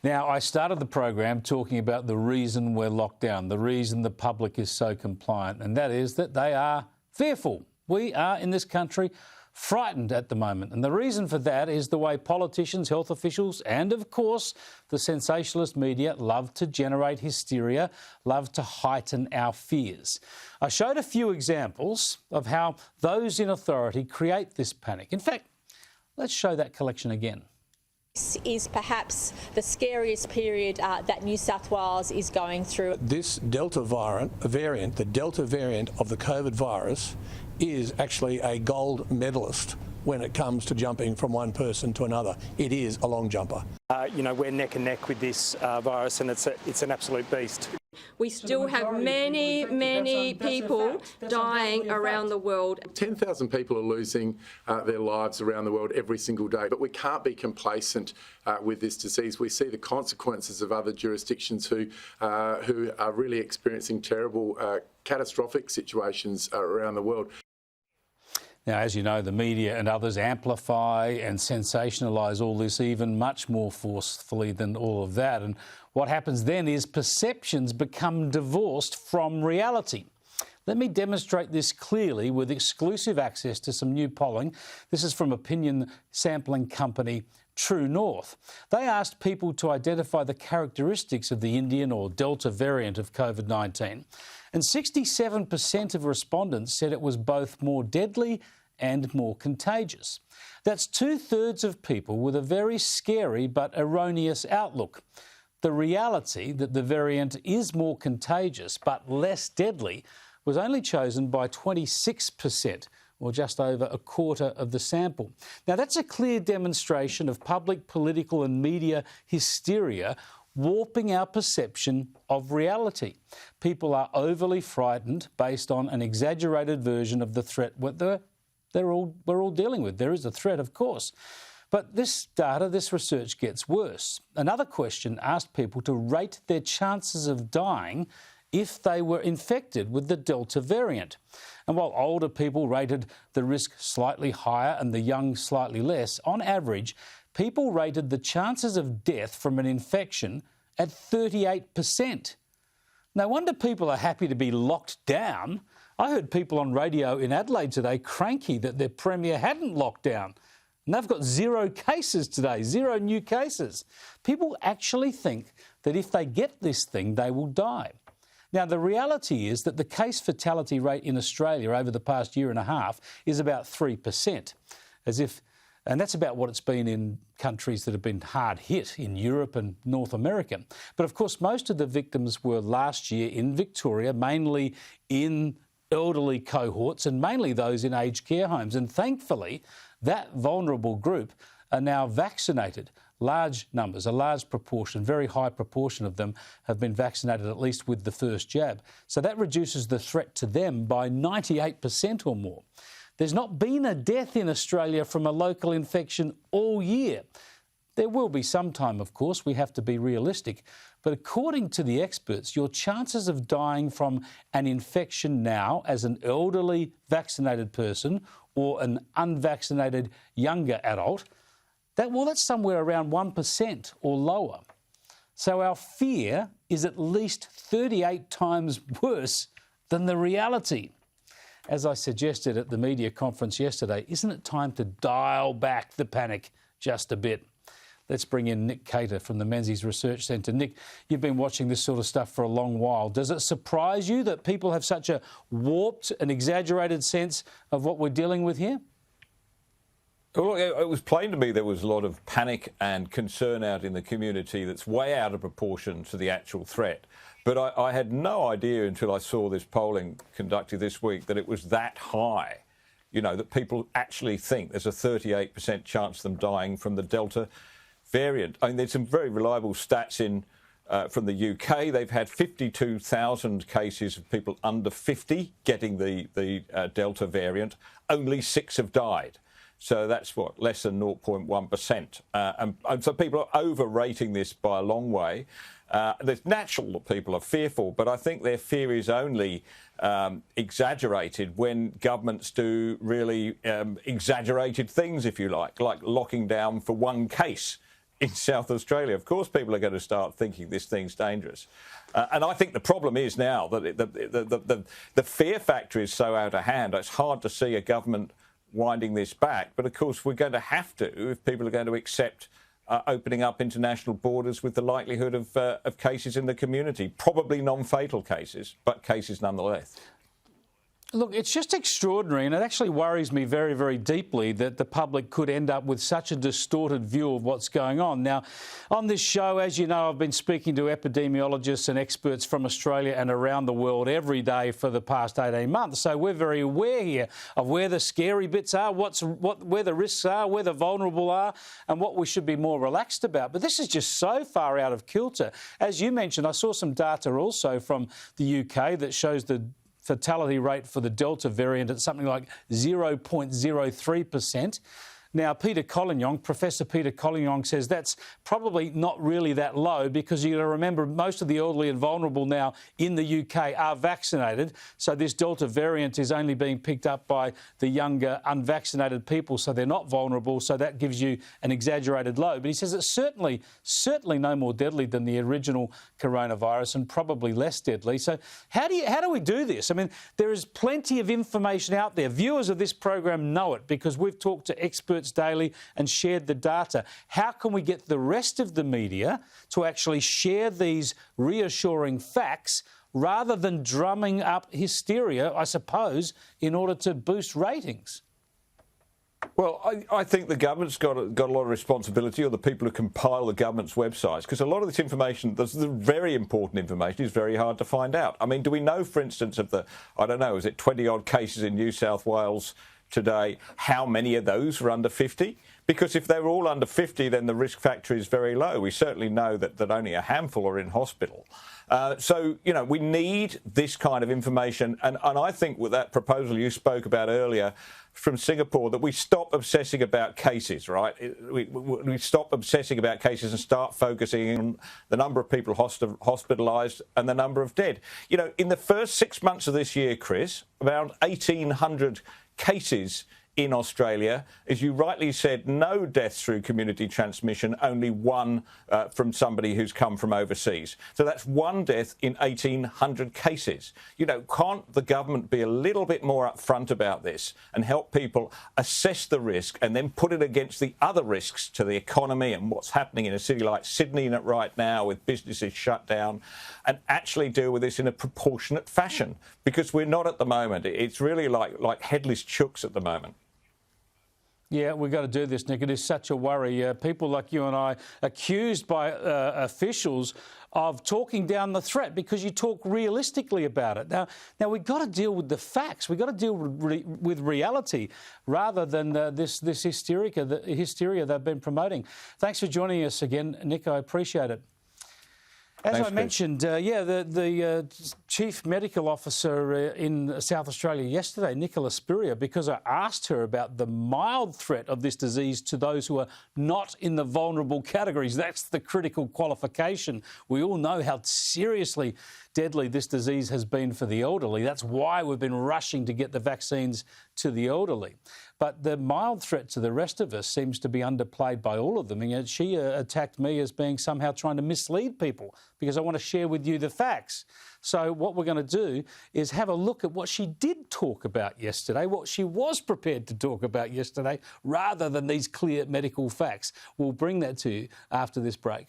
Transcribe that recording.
Now, I started the program talking about the reason we're locked down, the reason the public is so compliant, and that is that they are fearful. We are, in this country, frightened at the moment. And the reason for that is the way politicians, health officials and, of course, the sensationalist media love to generate hysteria, love to heighten our fears. I showed a few examples of how those in authority create this panic. In fact, let's show that collection again. This is perhaps the scariest period that New South Wales is going through. This Delta variant, the Delta variant of the COVID virus, is actually a gold medalist when it comes to jumping from one person to another. It is a long jumper. We're neck and neck with this virus, and it's an absolute beast. We still have many people dying around the world. 10,000 people are losing their lives around the world every single day, but we can't be complacent with this disease. We see the consequences of other jurisdictions who are really experiencing terrible, catastrophic situations around the world. Now, as you know, the media and others amplify and sensationalise all this even much more forcefully than all of that. And what happens then is perceptions become divorced from reality. Let me demonstrate this clearly with exclusive access to some new polling. This is from opinion sampling company True North. They asked people to identify the characteristics of the Indian or Delta variant of COVID-19. And 67% of respondents said it was both more deadly and more contagious. That's 2/3 of people with a very scary but erroneous outlook. The reality that the variant is more contagious but less deadly was only chosen by 26%, or just over a quarter of the sample. Now, that's a clear demonstration of public, political and media hysteria warping our perception of reality. People are overly frightened based on an exaggerated version of the threat we're all dealing with. There is a threat, of course. But this data, this research gets worse. Another question asked people to rate their chances of dying if they were infected with the Delta variant. And while older people rated the risk slightly higher and the young slightly less, on average, people rated the chances of death from an infection at 38%. No wonder people are happy to be locked down. I heard people on radio in Adelaide today cranky that their Premier hadn't locked down. And they've got 0 cases today, 0 new cases. People actually think that if they get this thing, they will die. Now, the reality is that the case fatality rate in Australia over the past year and a half is about 3%, and that's about what it's been in countries that have been hard hit in Europe and North America. But of course, most of the victims were last year in Victoria, mainly in elderly cohorts and mainly those in aged care homes. And thankfully, that vulnerable group are now vaccinated. Large numbers, a large proportion, very high proportion of them have been vaccinated at least with the first jab. So that reduces the threat to them by 98% or more. There's not been a death in Australia from a local infection all year. There will be sometime, of course, we have to be realistic. But according to the experts, your chances of dying from an infection now as an elderly vaccinated person or an unvaccinated younger adult, that's somewhere around 1% or lower. So our fear is at least 38 times worse than the reality. As I suggested at the media conference yesterday, isn't it time to dial back the panic just a bit? Let's bring in Nick Cater from the Menzies Research Centre. Nick, you've been watching this sort of stuff for a long while. Does it surprise you that people have such a warped and exaggerated sense of what we're dealing with here? Well, it was plain to me there was a lot of panic and concern out in the community that's way out of proportion to the actual threat. But I had no idea until I saw this polling conducted this week that it was that high, that people actually think there's a 38% chance of them dying from the Delta variant. I mean, there's some very reliable stats from the UK. They've had 52,000 cases of people under 50 getting the Delta variant. Only 6 have died. So that's less than 0.1%. And so people are overrating this by a long way. It's natural that people are fearful, but I think their fear is only exaggerated when governments do really exaggerated things, if you like locking down for one case in South Australia. Of course, people are going to start thinking this thing's dangerous. And I think the problem is now that the fear factor is so out of hand, it's hard to see a government winding this back. But of course, we're going to have to if people are going to accept opening up international borders with the likelihood of cases in the community. Probably non-fatal cases, but cases nonetheless. Look, it's just extraordinary, and it actually worries me very, very deeply that the public could end up with such a distorted view of what's going on. Now, on this show, as you know, I've been speaking to epidemiologists and experts from Australia and around the world every day for the past 18 months. So we're very aware here of where the scary bits are, where the risks are, where the vulnerable are, and what we should be more relaxed about. But this is just so far out of kilter. As you mentioned, I saw some data also from the UK that shows the fatality rate for the Delta variant at something like 0.03%. Now, Professor Peter Collignon says that's probably not really that low because you've got to remember most of the elderly and vulnerable now in the UK are vaccinated. So this Delta variant is only being picked up by the younger unvaccinated people, so they're not vulnerable. So that gives you an exaggerated low. But he says it's certainly no more deadly than the original coronavirus and probably less deadly. So how do we do this? I mean, there is plenty of information out there. Viewers of this program know it because we've talked to experts daily and shared the data. How can we get the rest of the media to actually share these reassuring facts rather than drumming up hysteria, I suppose, in order to boost ratings? Well, I think the government's got a lot of responsibility, or the people who compile the government's websites, because a lot of this information, the very important information, is very hard to find out. I mean, do we know, for instance, of the, I don't know, is it 20-odd cases in New South Wales today, how many of those were under 50? Because if they were all under 50, then the risk factor is very low. We certainly know that only a handful are in hospital. So, you know, we need this kind of information. And I think with that proposal you spoke about earlier from Singapore, that we stop obsessing about cases, right? We stop obsessing about cases and start focusing on the number of people hospitalised and the number of dead. You know, in the first 6 months of this year, Chris, around 1,800 cases in Australia. As you rightly said, no deaths through community transmission, only one from somebody who's come from overseas. So that's one death in 1,800 cases. You know, can't the government be a little bit more upfront about this and help people assess the risk and then put it against the other risks to the economy and what's happening in a city like Sydney right now with businesses shut down, and actually deal with this in a proportionate fashion? Because we're not at the moment. It's really like headless chooks at the moment. Yeah, we've got to do this, Nick. It is such a worry. People like you and I accused by officials of talking down the threat because you talk realistically about it. Now we've got to deal with the facts. We've got to deal with reality rather than this hysteria they've been promoting. Thanks for joining us again, Nick. I appreciate it. As I mentioned, the Chief Medical Officer in South Australia yesterday, Nicola Spurrier, because I asked her about the mild threat of this disease to those who are not in the vulnerable categories. That's the critical qualification. We all know how seriously deadly this disease has been for the elderly. That's why we've been rushing to get the vaccines to the elderly. But the mild threat to the rest of us seems to be underplayed by all of them. And yet she attacked me as being somehow trying to mislead people because I want to share with you the facts. So what we're going to do is have a look at what she did talk about yesterday, what she was prepared to talk about yesterday, rather than these clear medical facts. We'll bring that to you after this break.